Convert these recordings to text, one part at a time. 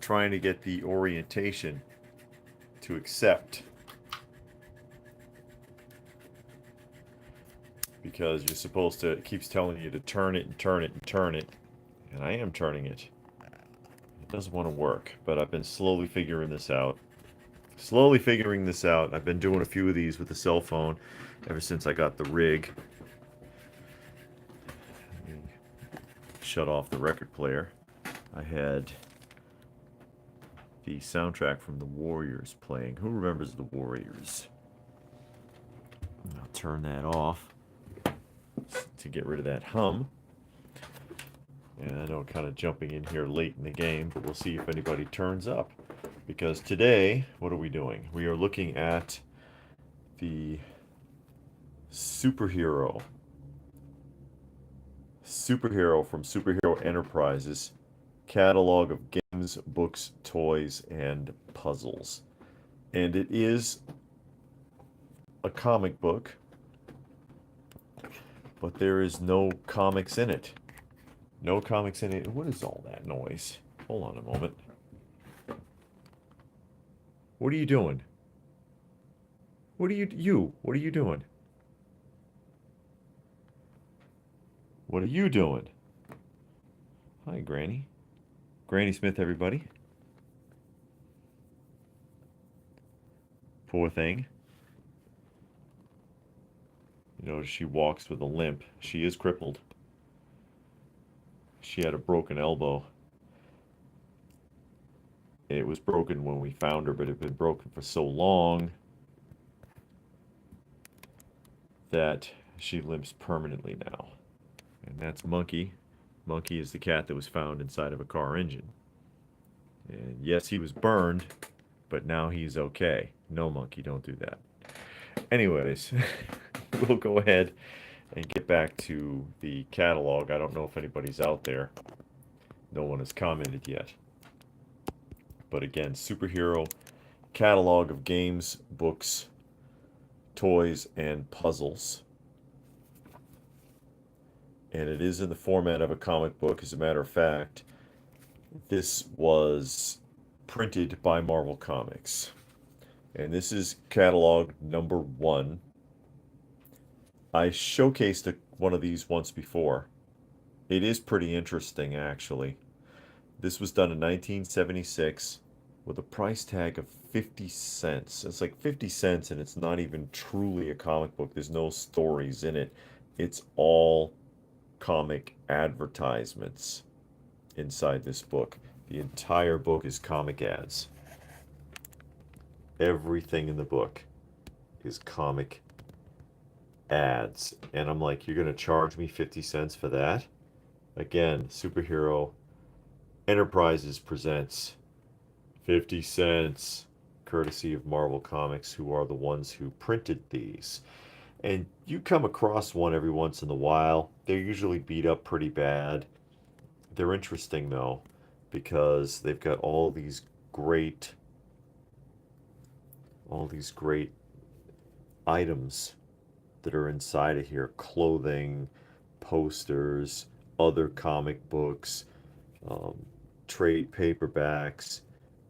trying to get the orientation to accept, because you're supposed to, it keeps telling you to turn it and turn it and turn it, and I am turning it. It doesn't want to work, but I've been slowly figuring this out. I've been doing a few of these with the cell phone ever since I got the rig. Let me shut off the record player. I had the soundtrack from the Warriors playing. Who remembers the Warriors? I'll turn that off to get rid of that hum. And I know I'm kind of jumping in here late in the game, but we'll see if anybody turns up. Because today, what are we doing? We are looking at the superhero from Superhero Enterprises catalog of games, books, toys, and puzzles. And it is a comic book, but there is no comics in it. No comics in it. What is all that noise? Hold on a moment. What are you doing? What are you doing? What are you doing? Hi, Granny. Granny Smith, everybody. Poor thing. You know, she walks with a limp. She is crippled. She had a broken elbow. It was broken when we found her, but it had been broken for so long that she limps permanently now. And that's Monkey. Monkey is the cat that was found inside of a car engine. And yes, he was burned, but now he's okay. No, Monkey, don't do that. Anyways, we'll go ahead and get back to the catalog. I don't know if anybody's out there. No one has commented yet. But again, superhero catalog of games, books, toys, and puzzles. And it is in the format of a comic book. As a matter of fact, this was printed by Marvel Comics. And this is catalog number 1. I showcased one of these once before. It is pretty interesting, actually. This was done in 1976 with a price tag of 50 cents. It's like 50 cents, and it's not even truly a comic book. There's no stories in it. It's all comic advertisements inside this book. The entire book is comic ads. Everything in the book is comic ads. And I'm like, you're going to charge me 50 cents for that? Again, Superhero Enterprises presents 50 cents, courtesy of Marvel Comics, who are the ones who printed these. And you come across one every once in a while. They're usually beat up pretty bad. They're interesting, though, because they've got all these great items that are inside of here: clothing, posters, other comic books, trade paperbacks,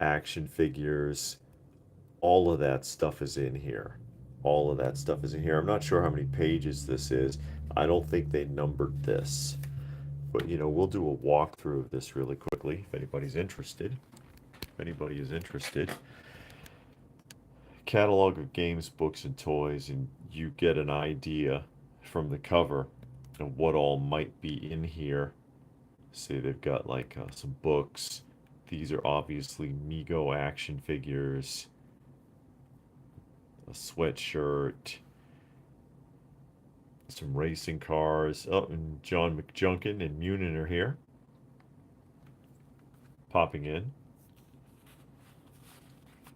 action figures. All of that stuff is in here. All of that stuff is in here. I'm not sure how many pages this is. I don't think they numbered this. But, you know, we'll do a walkthrough of this really quickly if anybody's interested. If anybody is interested. Catalog of games, books, and toys, and you get an idea from the cover of what all might be in here. See, they've got like some books. These are obviously Mego action figures, a sweatshirt, some racing cars. Oh, and John McJunkin and Munin are here, popping in.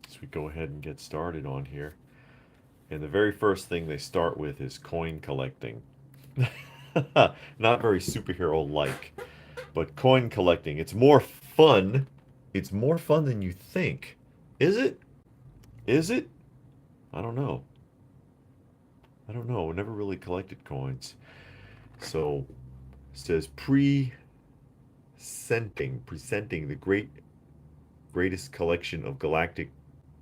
So we go ahead and get started on here. And the very first thing they start with is coin collecting. Not very superhero-like, but coin collecting. It's more fun. It's more fun than you think. Is it? Is it? I don't know. I don't know. I never really collected coins. So it says presenting the great greatest collection of galactic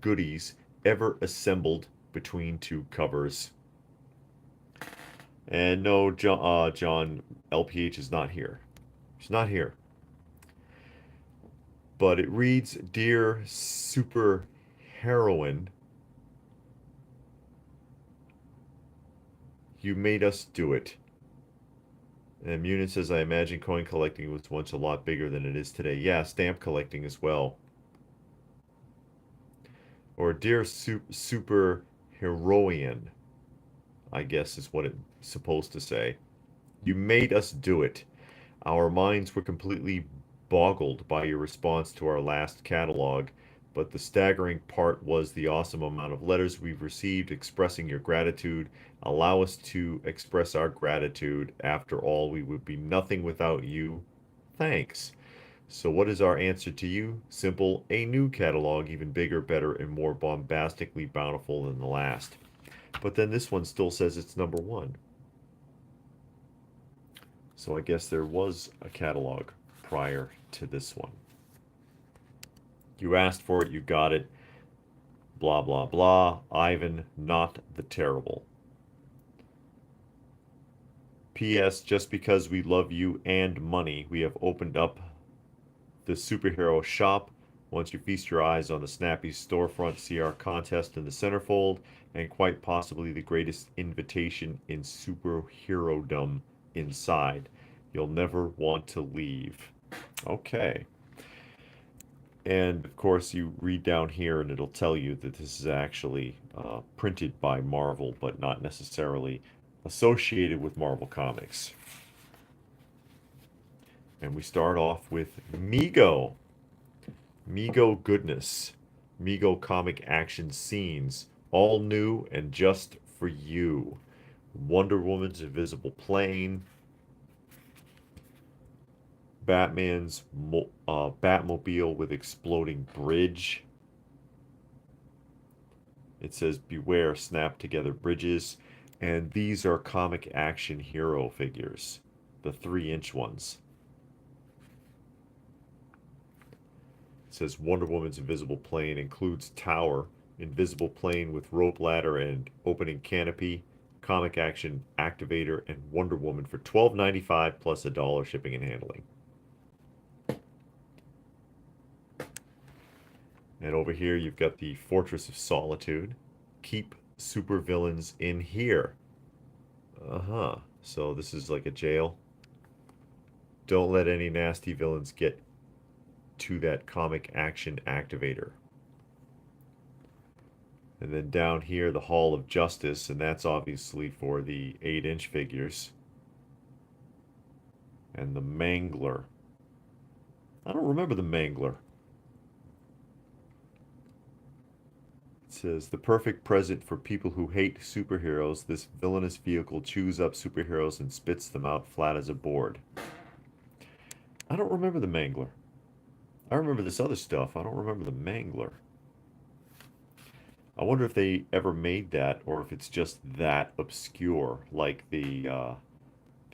goodies ever assembled between two covers. And no, John LPH is not here. He's not here. But it reads, Dear Super Heroine, you made us do it. And Munin says, I imagine coin collecting was once a lot bigger than it is today. Yeah, stamp collecting as well. Or Dear Super Heroine, I guess is what it's supposed to say. You made us do it. Our minds were completely boggled by your response to our last catalog, but the staggering part was the awesome amount of letters we've received expressing your gratitude. Allow us to express our gratitude. After all, we would be nothing without you. Thanks. So what is our answer to you? Simple, a new catalog, even bigger, better, and more bombastically bountiful than the last. But then this one still says it's number one. So I guess there was a catalog prior to this one. You asked for it, you got it. Blah, blah, blah. Ivan, not the terrible. P.S. Just because we love you and money, we have opened up the superhero shop. Once you feast your eyes on the snappy storefront, see our contest in the centerfold, and quite possibly the greatest invitation in superherodom inside. You'll never want to leave. Okay. And of course, you read down here and it'll tell you that this is actually printed by Marvel, but not necessarily associated with Marvel Comics. And we start off with Mego. Mego goodness. Mego comic action scenes. All new and just for you. Wonder Woman's invisible plane. Batman's Batmobile with exploding bridge. It says beware snap together bridges. And these are comic action hero figures. The 3-inch ones. It says Wonder Woman's invisible plane includes tower, invisible plane with rope ladder and opening canopy, comic action activator, and Wonder Woman for $12.95 plus $1 shipping and handling. And over here you've got the Fortress of Solitude. Keep supervillains in here. So this is like a jail. Don't let any nasty villains get to that comic action activator. And then down here, the Hall of Justice, and that's obviously for the 8-inch figures. And the Mangler. I don't remember the Mangler. It says, the perfect present for people who hate superheroes. This villainous vehicle chews up superheroes and spits them out flat as a board. I don't remember the Mangler. I remember this other stuff. I don't remember the Mangler. I wonder if they ever made that, or if it's just that obscure, like the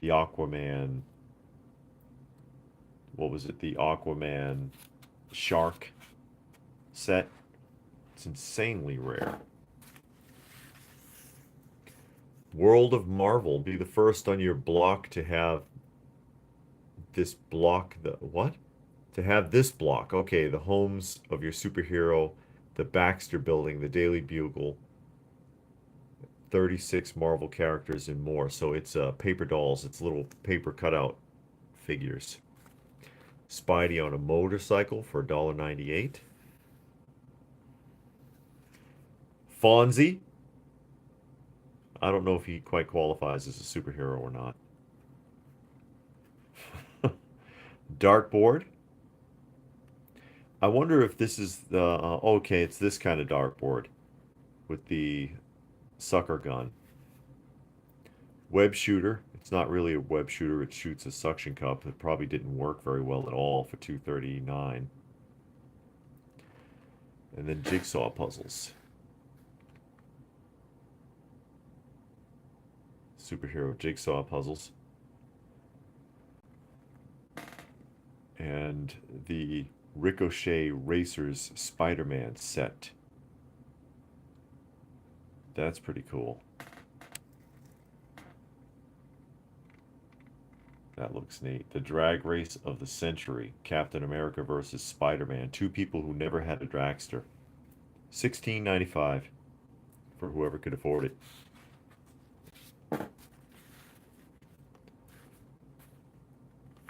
Aquaman. What was it? The Aquaman shark set. It's insanely rare. World of Marvel. Be the first on your block to have this block. The what? To have this block. Okay, the homes of your superhero, the Baxter Building, the Daily Bugle, 36 Marvel characters and more. So it's paper dolls. It's little paper cutout figures. Spidey on a motorcycle for $1.98. Fonzie. I don't know if he quite qualifies as a superhero or not. Dartboard. I wonder if this is the... okay, it's this kind of dartboard with the sucker gun. Web shooter. It's not really a web shooter. It shoots a suction cup. It probably didn't work very well at all for $2.39. And then jigsaw puzzles. Superhero jigsaw puzzles. And the Ricochet Racers Spider-Man set. That's pretty cool. That looks neat. The Drag Race of the Century. Captain America versus Spider-Man. Two people who never had a dragster. $16.95 for whoever could afford it.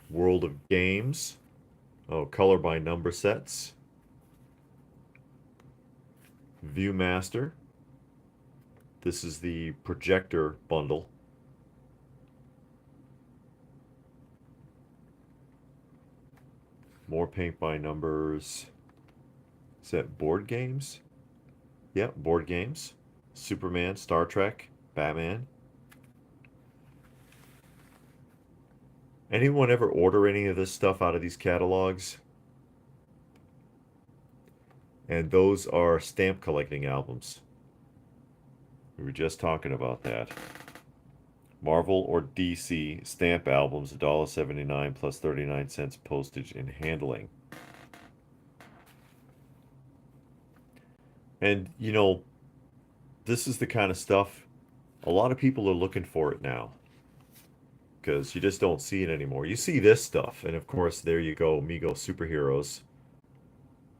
World of Games. Oh, color by number sets. Viewmaster. This is the projector bundle. More paint by numbers. Is that board games? Yep, board games. Superman, Star Trek, Batman. Anyone ever order any of this stuff out of these catalogs? And those are stamp collecting albums. We were just talking about that. Marvel or DC stamp albums, $1.79 plus 39 cents postage and handling. And, you know, this is the kind of stuff a lot of people are looking for it now. Because you just don't see it anymore. You see this stuff, and of course, there you go, Mego Superheroes.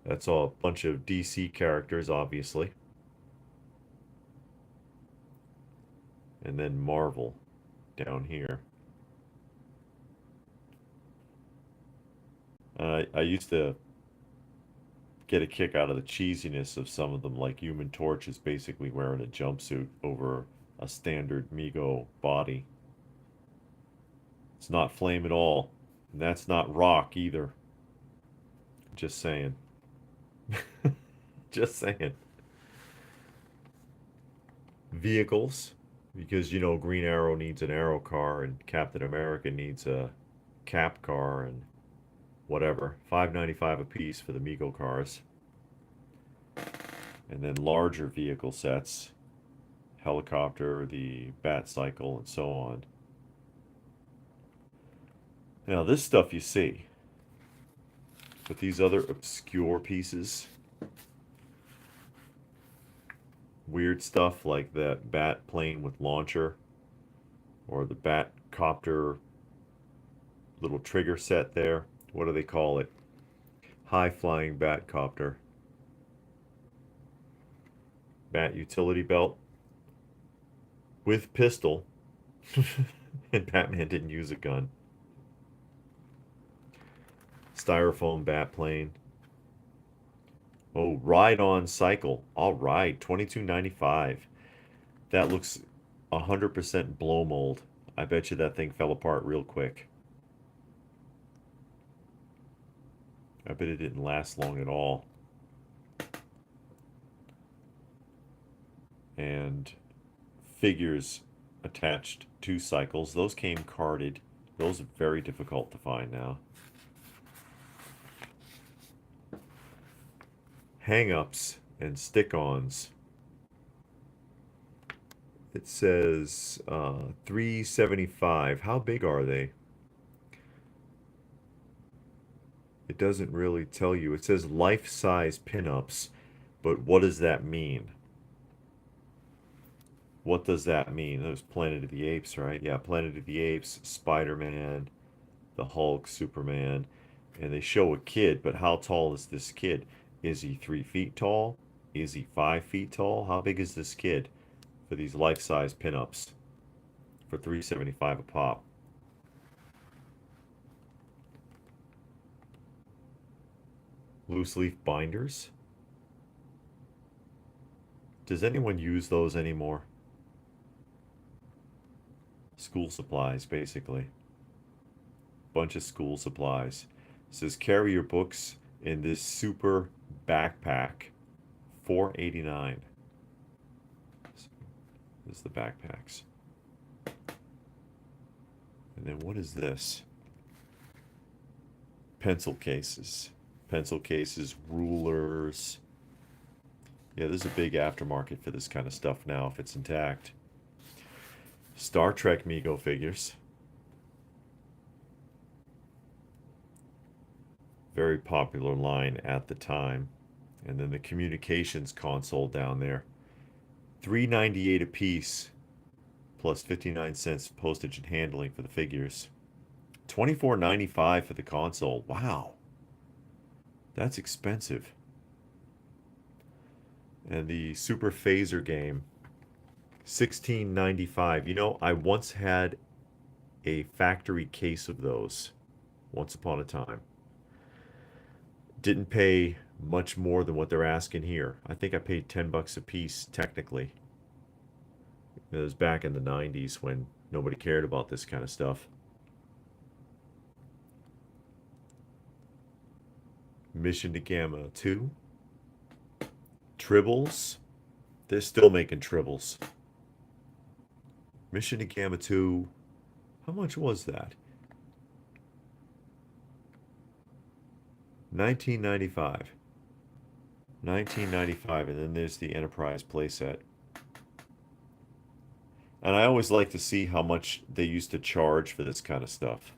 That's all a bunch of DC characters, obviously. And then Marvel down here. I used to get a kick out of the cheesiness of some of them, like Human Torch is basically wearing a jumpsuit over a standard Mego body. It's not Flame at all. And that's not Rock either. Just saying. Just saying. Vehicles. Because, you know, Green Arrow needs an Arrow car and Captain America needs a Cap car and whatever. $5.95 a piece for the Mego cars. And then larger vehicle sets. Helicopter, the Bat Cycle, and so on. Now, this stuff you see. But these other obscure pieces, weird stuff like that Bat plane with launcher, or the Bat copter little trigger set there. What do they call it? High flying Bat copter. Bat utility belt with pistol. And Batman didn't use a gun. Styrofoam bat plane. Oh, ride-on cycle. All right, $22.95. That looks 100% blow mold. I bet you that thing fell apart real quick. I bet it didn't last long at all. And figures attached to cycles. Those came carded. Those are very difficult to find now. Hang-ups and stick-ons. It says $3.75. How big are they? It doesn't really tell you. It says life-size pinups, but what does that mean? What does that mean? That was Planet of the Apes, right? Yeah, Planet of the Apes, Spider-Man, the Hulk, Superman, and they show a kid, but how tall is this kid? Is he 3 feet tall? Is he 5 feet tall? How big is this kid for these life-size pinups for $3.75 a pop? Loose leaf binders? Does anyone use those anymore? School supplies, basically. Bunch of school supplies. It says carry your books in this super backpack. $4.89. This is the backpacks. And then what is this? Pencil cases. Pencil cases, rulers. Yeah, there's a big aftermarket for this kind of stuff now if it's intact. Star Trek Mego figures. Very popular line at the time. And then the communications console down there. $3.98 a piece, plus 59 cents postage and handling for the figures. $24.95 for the console. Wow. That's expensive. And the Super Phaser game, $16.95. You know, I once had a factory case of those once upon a time. Didn't pay much more than what they're asking here. I think I paid 10 bucks a piece technically. It was back in the 90s when nobody cared about this kind of stuff. Mission to Gamma 2. Tribbles. They're still making Tribbles. Mission to Gamma 2. How much was that? $19.95. $19.95, and then there's the Enterprise playset. And I always like to see how much they used to charge for this kind of stuff.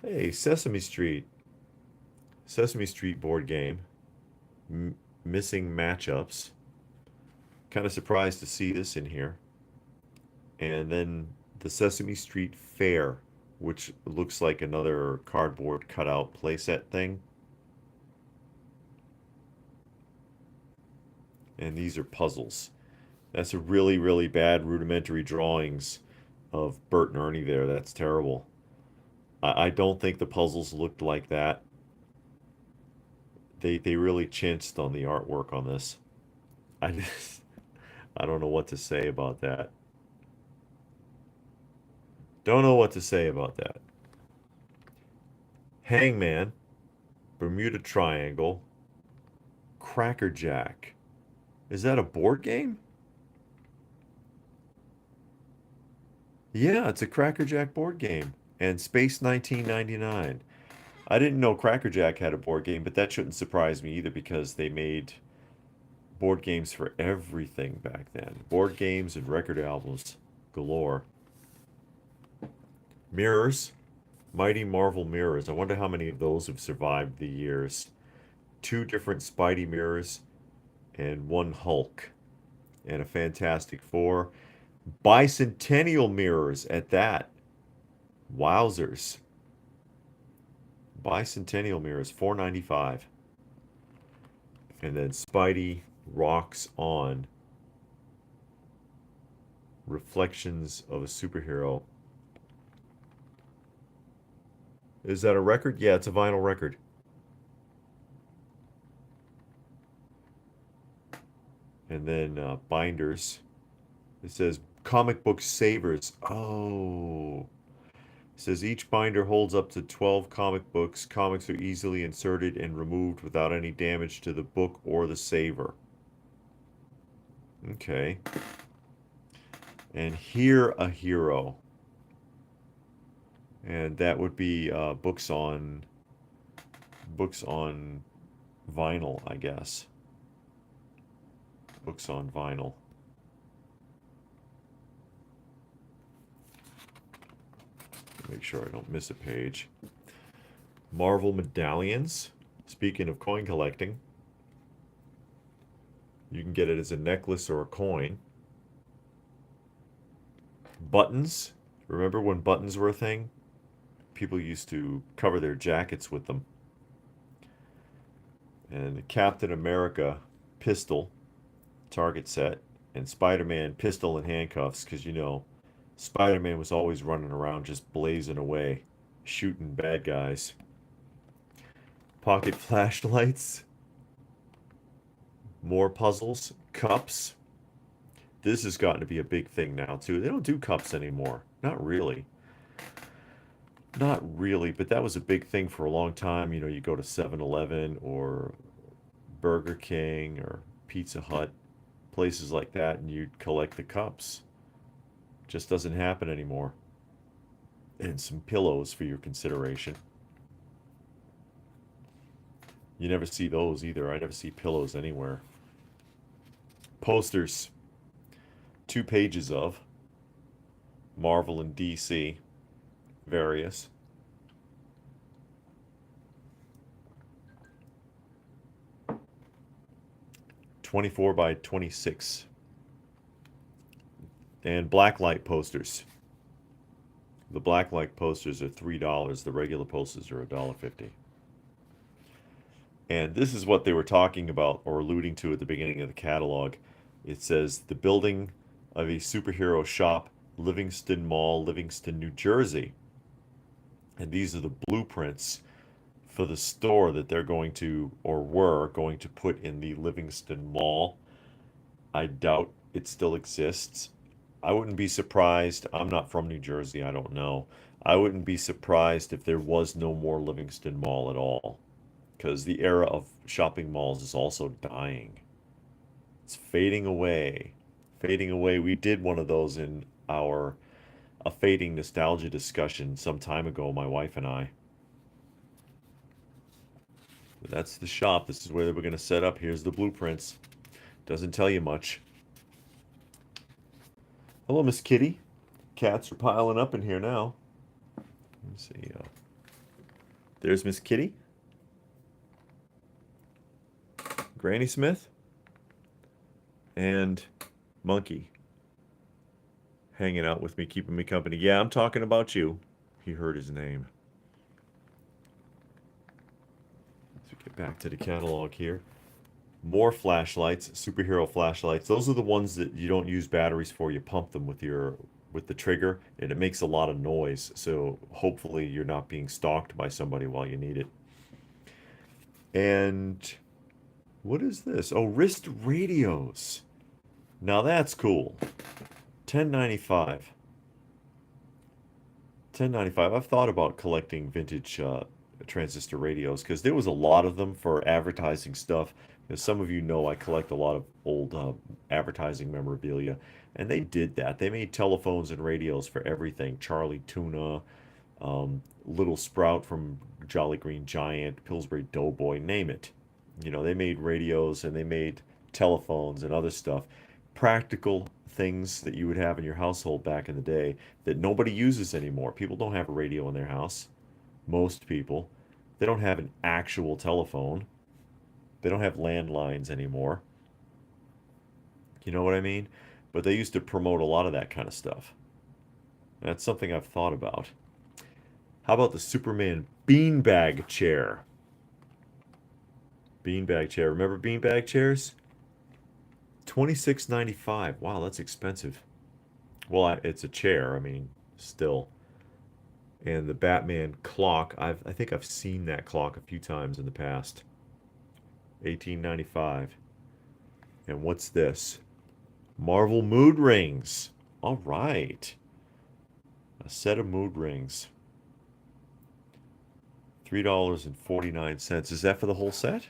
Hey, Sesame Street. Sesame Street board game. Missing matchups. Kind of surprised to see this in here. And then the Sesame Street Fair, which looks like another cardboard cutout playset thing. And these are puzzles. That's a really, really bad rudimentary drawings of Bert and Ernie there. That's terrible. I don't think the puzzles looked like that. They really chinched on the artwork on this. I don't know what to say about that. Don't know what to say about that. Hangman, Bermuda Triangle, Crackerjack. Is that a board game? Yeah, it's a Crackerjack board game. And Space 1999. I didn't know Crackerjack had a board game, but that shouldn't surprise me either because they made board games for everything back then. Board games and record albums galore. Mirrors. Mighty Marvel mirrors. I wonder how many of those have survived the years. 2 different Spidey mirrors and 1 Hulk. And a Fantastic Four. Bicentennial mirrors at that. Wowzers. Bicentennial mirrors, $4.95. And then Spidey rocks on. Reflections of a Superhero. Is that a record? Yeah, it's a vinyl record. And then binders. It says comic book savers. Oh. It says each binder holds up to 12 comic books. Comics are easily inserted and removed without any damage to the book or the saver. Okay. And Hear a Hero. And that would be books on vinyl, I guess. Books on vinyl. Make sure I don't miss a page. Marvel medallions. Speaking of coin collecting, you can get it as a necklace or a coin. Buttons. Remember when buttons were a thing? People used to cover their jackets with them. And the Captain America pistol, target set, and Spider-Man pistol and handcuffs, because you know, Spider-Man was always running around just blazing away, shooting bad guys. Pocket flashlights. More puzzles. Cups. This has gotten to be a big thing now, too. They don't do cups anymore. Not really. Not really, but that was a big thing for a long time. You know, you go to 7-Eleven or Burger King or Pizza Hut, places like that, and you'd collect the cups. Just doesn't happen anymore. And some pillows for your consideration. You never see those either. I never see pillows anywhere. Posters. 2 pages of Marvel and DC. various. $24 by $26. And blacklight posters. The blacklight posters are $3. The regular posters are $1.50. And this is what they were talking about or alluding to at the beginning of the catalog. It says the building of a superhero shop, Livingston Mall, Livingston, New Jersey. And these are the blueprints for the store that they're going to, or were going to put in the Livingston Mall. I doubt it still exists. I wouldn't be surprised. I'm not from New Jersey. I don't know. I wouldn't be surprised if there was no more Livingston Mall at all, because the era of shopping malls is also dying. It's fading away. Fading away. We did one of those in our a fading nostalgia discussion some time ago, my wife and I. But that's the shop. This is where they were going to set up. Here's the blueprints. Doesn't tell you much. Hello, Miss Kitty. Cats are piling up in here now. Let me see. There's Miss Kitty. Granny Smith. And Monkey. Hanging out with me, keeping me company. Yeah, I'm talking about you. He heard his name. Let's get back to the catalog here. More flashlights, superhero flashlights. Those are the ones that you don't use batteries for. You pump them with the trigger, and it makes a lot of noise. So hopefully you're not being stalked by somebody while you need it. And what is this? Oh, wrist radios. Now that's cool. $10.95. $10.95. I've thought about collecting vintage transistor radios because there was a lot of them for advertising stuff. As some of you know, I collect a lot of old advertising memorabilia, and they did that. They made telephones and radios for everything. Charlie Tuna, Little Sprout from Jolly Green Giant, Pillsbury Doughboy, name it. You know, they made radios and they made telephones and other stuff. Practical things that you would have in your household back in the day that nobody uses anymore. People don't have a radio in their house. Most people. They don't have an actual telephone. They don't have landlines anymore. You know what I mean? But they used to promote a lot of that kind of stuff. That's something I've thought about. How about the Superman beanbag chair? Beanbag chair. Remember beanbag chairs? $26.95. Wow, that's expensive. Well, it's a chair. I mean, still. And the Batman clock. I think I've seen that clock a few times in the past. $18.95. And what's this? Marvel mood rings. All right. A set of mood rings. $3.49. Is that for the whole set?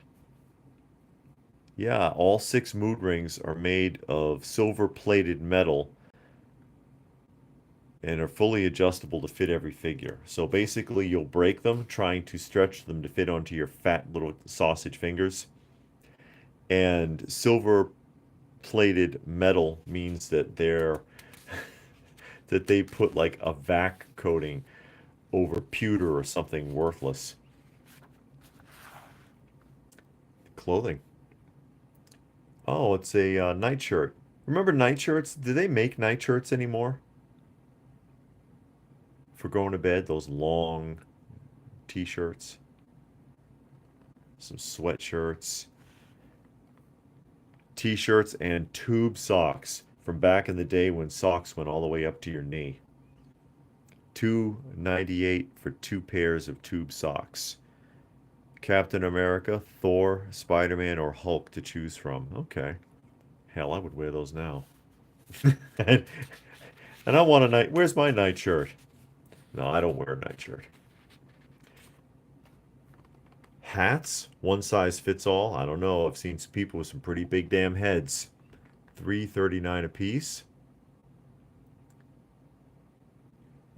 Yeah, all 6 mood rings are made of silver-plated metal and are fully adjustable to fit every figure. So basically, you'll break them trying to stretch them to fit onto your fat little sausage fingers. And silver-plated metal means that that they put like a vac coating over pewter or something worthless. Clothing. Oh, it's a nightshirt. Remember nightshirts? Do they make nightshirts anymore? For going to bed, those long t-shirts. Some sweatshirts. T-shirts and tube socks from back in the day when socks went all the way up to your knee. $2.98 for 2 pairs of tube socks. Captain America, Thor, Spider-Man, or Hulk to choose from. Okay. Hell, I would wear those now. and, I want a night. Where's my nightshirt? No, I don't wear a nightshirt. Hats, one size fits all. I don't know. I've seen some people with some pretty big damn heads. $3.39 a piece.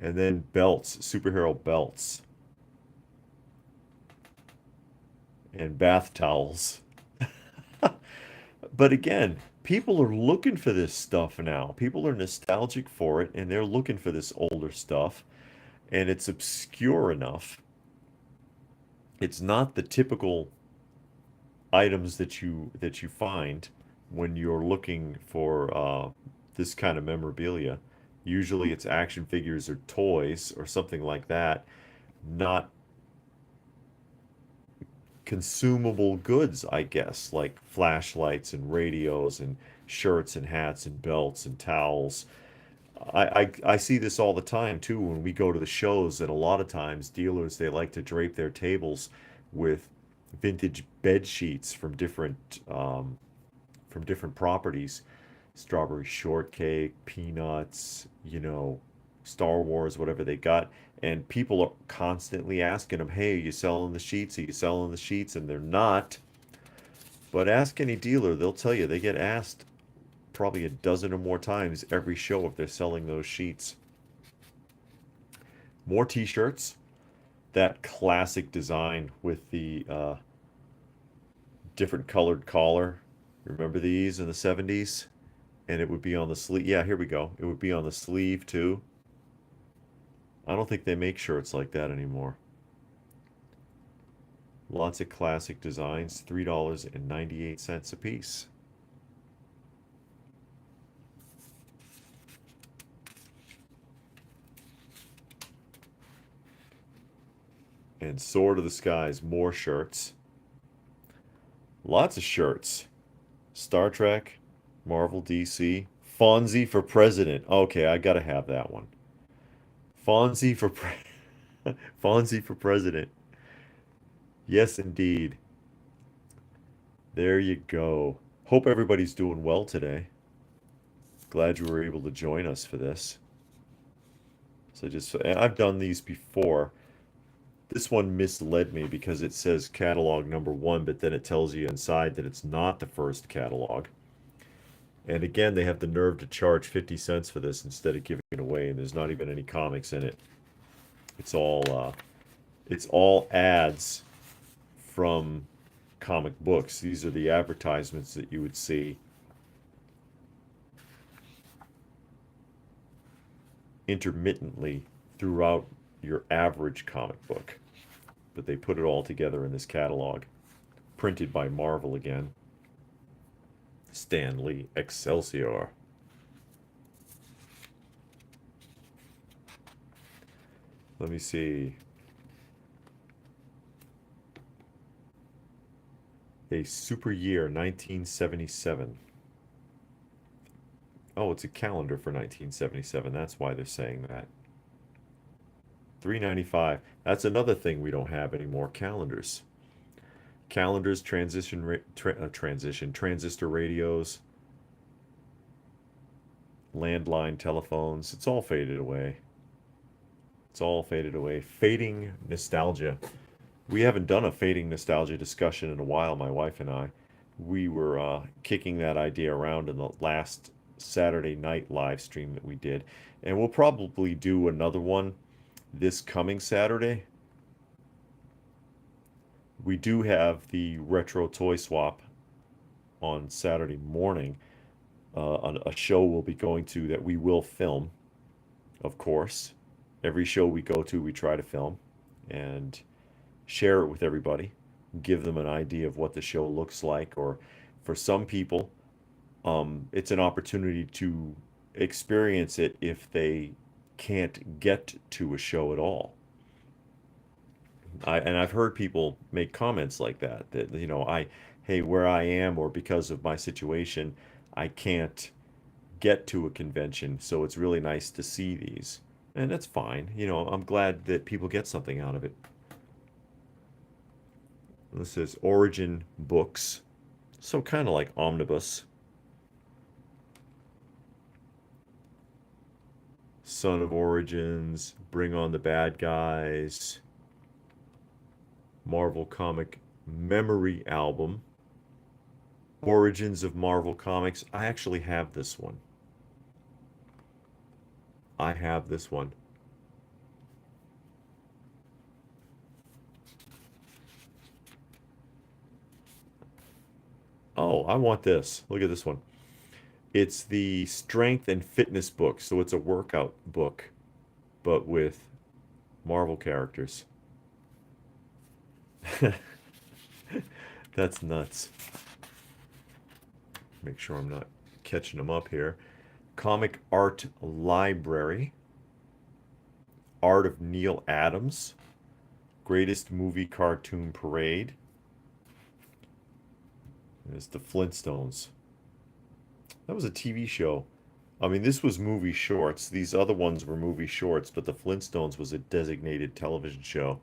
And then belts, superhero belts. And bath towels. But again, people are looking for this stuff now. People are nostalgic for it, and they're looking for this older stuff. and it's obscure enough. It's not the typical items that you find when you're looking for this kind of memorabilia. Usually it's action figures or toys or something like that, not consumable goods, I guess, like flashlights and radios and shirts and hats and belts and towels. I see this all the time too when we go to the shows, that a lot of times dealers, they like to drape their tables with vintage bed sheets from different properties. Strawberry shortcake, peanuts, Star Wars, whatever they got. And people are constantly asking them, hey, are you selling the sheets? Are you selling the sheets? And they're not. But ask any dealer, they'll tell you they get asked probably a dozen or more times every show if they're selling those sheets. More t-shirts, that classic design with the different colored collar. Remember these in the 70s? And it would be on the sleeve. Yeah, here we go. It would be on the sleeve too. I don't think they make shirts like that anymore. Lots of classic designs, $3.98 a piece. And Sword of the Skies, more shirts. Lots of shirts. Star Trek, Marvel, DC. Fonzie for President. Okay, I gotta have that one. Fonzie for pre Fonzie for President. Yes, indeed. There you go. Hope everybody's doing well today. Glad you were able to join us for this. I've done these before. This one misled me because it says catalog number one, but then it tells you inside that it's not the first catalog. And again, they have the nerve to charge 50 cents for this instead of giving it away, and there's not even any comics in it. It's all ads from comic books. These are the advertisements that you would see intermittently throughout your average comic book. But they put it all together in this catalog, printed by Marvel again. Stan Lee, Excelsior. Let me see. A super year, 1977. Oh, it's a calendar for 1977. That's why they're saying that. $3.95. That's another thing we don't have anymore, calendars. Calendars, transistor radios, landline telephones. It's all faded away. It's all faded away. Fading nostalgia. We haven't done a fading nostalgia discussion in a while, my wife and I. We were kicking that idea around in the last Saturday night live stream that we did. And we'll probably do another one this coming Saturday. We do have the retro toy swap on Saturday morning. A show we'll be going to that we will film, of course. Every show we go to, we try to film and share it with everybody, give them an idea of what the show looks like. Or for some people, it's an opportunity to experience it if they can't get to a show at all. I've heard people make comments like that, hey, where I am or because of my situation, I can't get to a convention, so it's really nice to see these. And that's fine. I'm glad that people get something out of it. This is Origin Books. So kind of like Omnibus. Son of Origins, Bring on the Bad Guys, Marvel Comic Memory Album, Origins of Marvel Comics. I actually have this one. I have this one. Oh, I want this. Look at this one. It's the strength and fitness book. So it's a workout book, but with Marvel characters. That's nuts. Make sure I'm not catching them up here. Comic Art Library. Art of Neil Adams. Greatest Movie Cartoon Parade. And it's the Flintstones. That was a TV show. I mean, this was movie shorts. These other ones were movie shorts, but the Flintstones was a designated television show.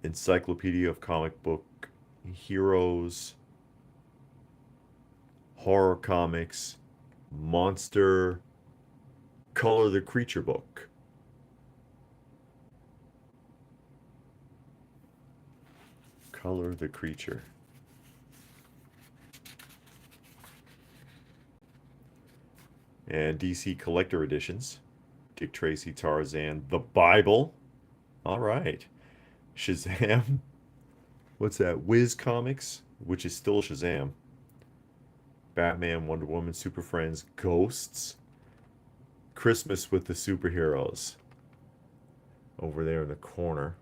Encyclopedia of Comic Book Heroes. Horror comics. Monster. Color the Creature book. Color the Creature. And DC Collector Editions. Dick Tracy, Tarzan, The Bible. All right. Shazam. What's that? Wiz Comics, which is still Shazam. Batman, Wonder Woman, Super Friends, Ghosts. Christmas with the Superheroes. Over there in the corner.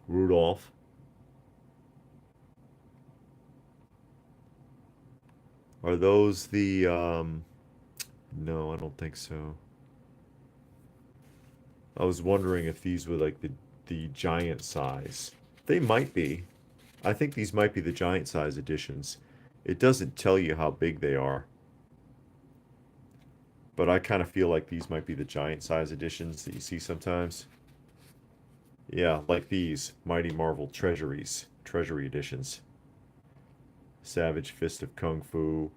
Rudolph. Are those the, no, I don't think so. I was wondering if these were like the giant size. They might be. I think these might be the giant size editions. It doesn't tell you how big they are. But I kind of feel like these might be the giant size editions that you see sometimes. Yeah, like these. Mighty Marvel Treasury editions. Savage Fist of Kung Fu.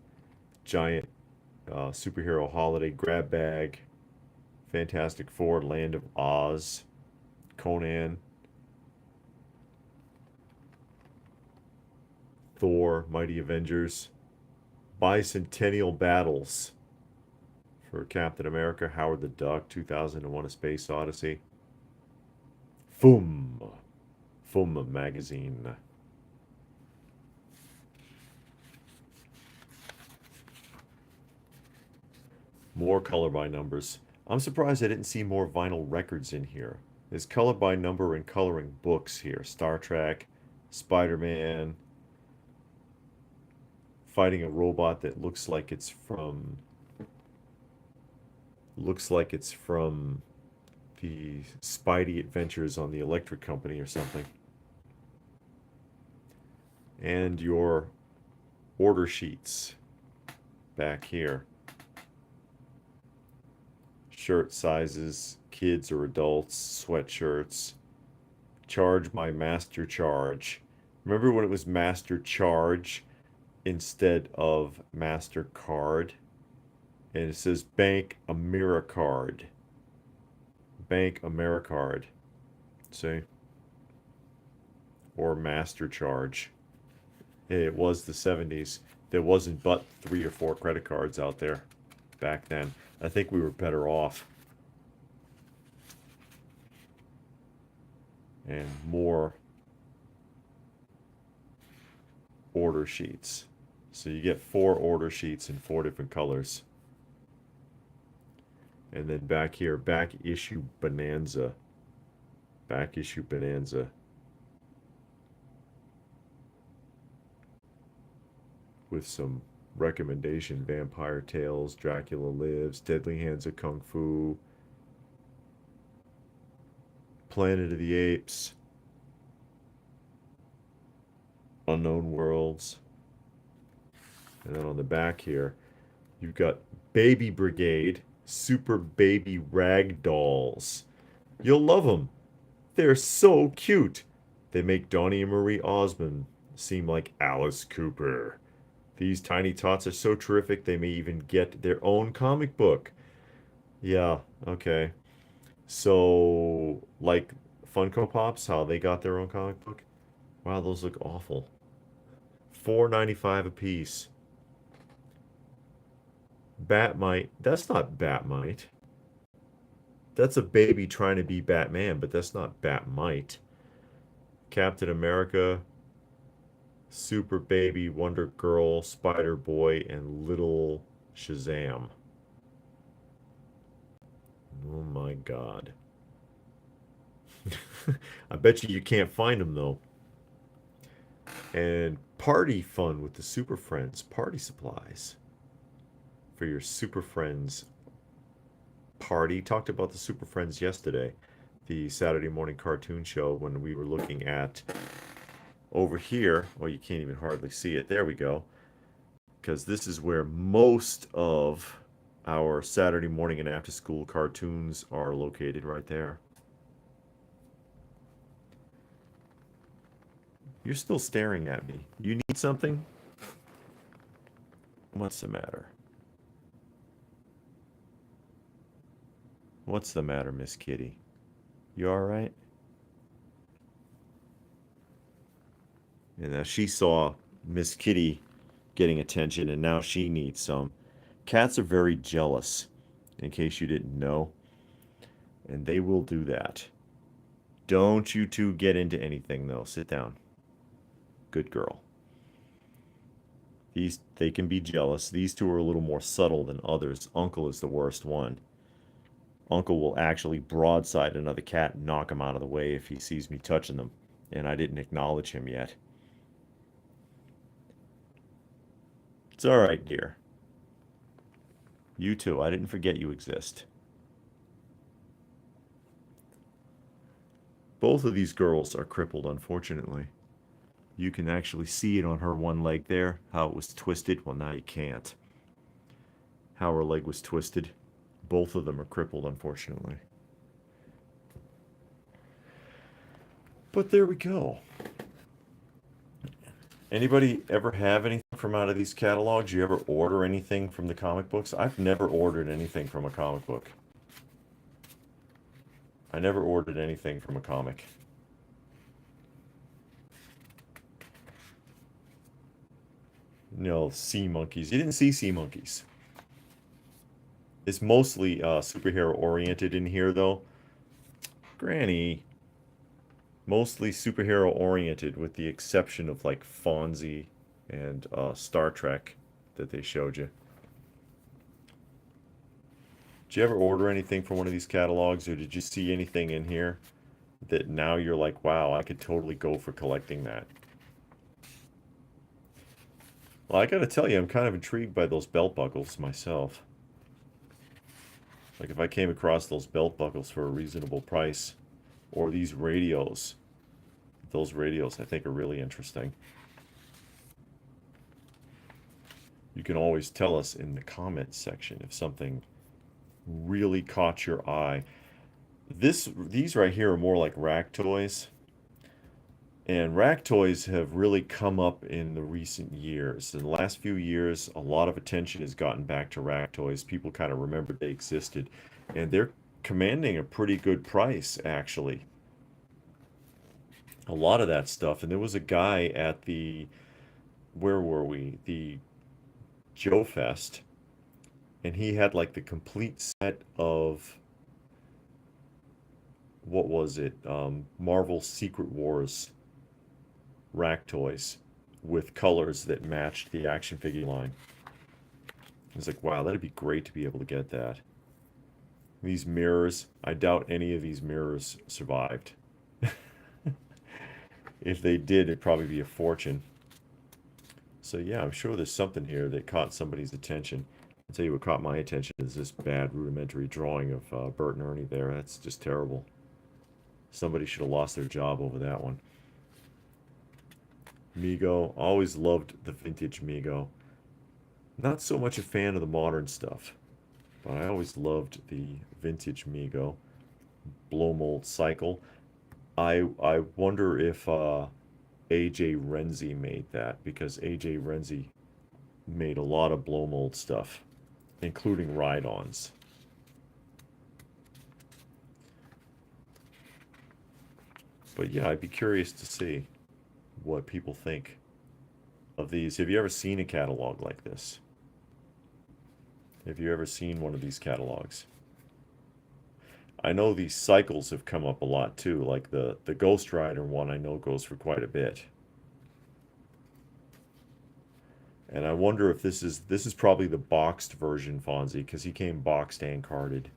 Giant Superhero Holiday Grab Bag. Fantastic Four, Land of Oz. Conan. Thor, Mighty Avengers. Bicentennial Battles. For Captain America, Howard the Duck, 2001: A Space Odyssey. Foom. Foom magazine. More color by numbers. I'm surprised I didn't see more vinyl records in here. There's color by number and coloring books here. Star Trek, Spider-Man, fighting a robot that looks like it's from the Spidey Adventures on the Electric Company or something. And your order sheets back here. Shirt sizes, kids or adults, sweatshirts. Charge my Master Charge. Remember when it was Master Charge instead of MasterCard? And it says Bank AmeriCard. Bank AmeriCard. See? Or Master Charge. It was the 70s. There wasn't but 3 or 4 credit cards out there back then. I think we were better off. And more order sheets. So you get 4 order sheets in 4 different colors. And then back here, back issue Bonanza. Back issue Bonanza. With some recommendation: Vampire Tales, Dracula Lives, Deadly Hands of Kung Fu, Planet of the Apes, Unknown Worlds. And then on the back here, you've got Baby Brigade, Super Baby Rag Dolls. You'll love them. They're so cute. They make Donnie and Marie Osmond seem like Alice Cooper. These tiny tots are so terrific they may even get their own comic book. Yeah, okay. So, like Funko Pops, how they got their own comic book? Wow, those look awful. $4.95 a piece. Batmite. That's not Batmite. That's a baby trying to be Batman, but that's not Batmite. Captain America, Super Baby, Wonder Girl, Spider Boy, and Little Shazam. Oh my God. I bet you can't find them though. And party fun with the Super Friends party supplies for your Super Friends party. Talked about the Super Friends yesterday, the Saturday morning cartoon show when we were looking at over here. Well, you can't even hardly see it. There we go. Because this is where most of our Saturday morning and after school cartoons are located right there. You're still staring at me. You need something? What's the matter? What's the matter, Miss Kitty? You all right? And now she saw Miss Kitty getting attention, and now she needs some. Cats are very jealous, in case you didn't know, and they will do that. Don't you two get into anything, though. Sit down. Good girl. They can be jealous. These two are a little more subtle than others. Uncle is the worst one. Uncle will actually broadside another cat and knock him out of the way if he sees me touching them, and I didn't acknowledge him yet. It's all right, dear. You too. I didn't forget you exist. Both of these girls are crippled, unfortunately. You can actually see it on her one leg there, how it was twisted. Well, now you can't. How her leg was twisted. Both of them are crippled, unfortunately. But there we go. Anybody ever have anything from out of these catalogs? You ever order anything from the comic books? I've never ordered anything from a comic book. I never ordered anything from a comic. No, Sea Monkeys. You didn't see Sea Monkeys. It's mostly superhero oriented in here, though. Granny. Mostly superhero oriented, with the exception of like Fonzie and Star Trek that they showed you. Did you ever order anything from one of these catalogs, or did you see anything in here that now you're like, wow, I could totally go for collecting that? Well, I gotta tell you, I'm kind of intrigued by those belt buckles myself. Like if I came across those belt buckles for a reasonable price, or these radios. Those radios I think are really interesting. You can always tell us in the comments section if something really caught your eye. These right here are more like rack toys. And rack toys have really come up in the recent years. In the last few years, a lot of attention has gotten back to rack toys. People kind of remembered they existed. And they're commanding a pretty good price, actually. A lot of that stuff. And there was a guy at the, where were we? The Joe Fest. And he had like the complete set of, what was it? Marvel Secret Wars rack toys with colors that matched the action figure line. I was like, wow, that'd be great to be able to get that. These mirrors, I doubt any of these mirrors survived. If they did, it'd probably be a fortune. So yeah, I'm sure there's something here that caught somebody's attention. I'll tell you what caught my attention is this bad rudimentary drawing of Bert and Ernie there. That's just terrible. Somebody should have lost their job over that one. Mego, always loved the vintage Mego. Not so much a fan of the modern stuff, but I always loved the vintage Mego. Blow mold cycle. I wonder if AJ Renzi made that, because AJ Renzi made a lot of blow mold stuff, including ride-ons. But yeah, I'd be curious to see what people think of these. Have you ever seen a catalog like this? Have you ever seen one of these catalogs? I know these cycles have come up a lot too, like the Ghost Rider one I know goes for quite a bit. And I wonder if this is probably the boxed version, Fonzie, because he came boxed and carded.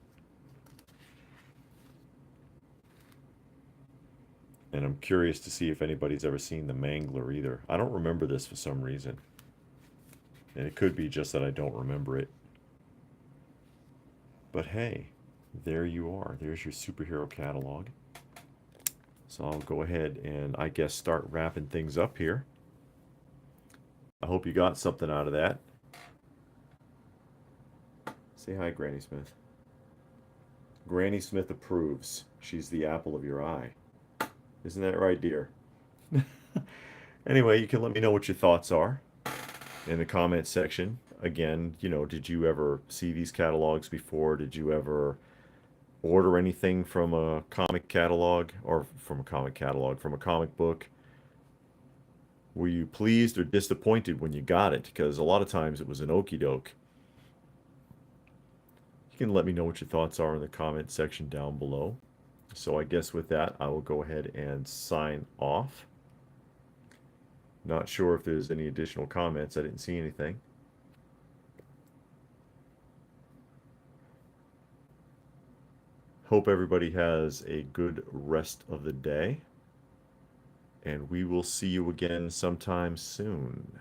And I'm curious to see if anybody's ever seen The Mangler either. I don't remember this for some reason. And it could be just that I don't remember it. But hey, there you are. There's your superhero catalog. So I'll go ahead and I guess start wrapping things up here. I hope you got something out of that. Say hi, Granny Smith. Granny Smith approves. She's the apple of your eye. Isn't that right, dear? Anyway, you can let me know what your thoughts are in the comments section. Again, you know, did you ever see these catalogs before? Did you ever order anything from a comic catalog or from a comic book? Were you pleased or disappointed when you got it? Because a lot of times it was an okie doke. You can let me know what your thoughts are in the comment section down below. So I guess with that, I will go ahead and sign off. Not sure if there's any additional comments. I didn't see anything. Hope everybody has a good rest of the day. And we will see you again sometime soon.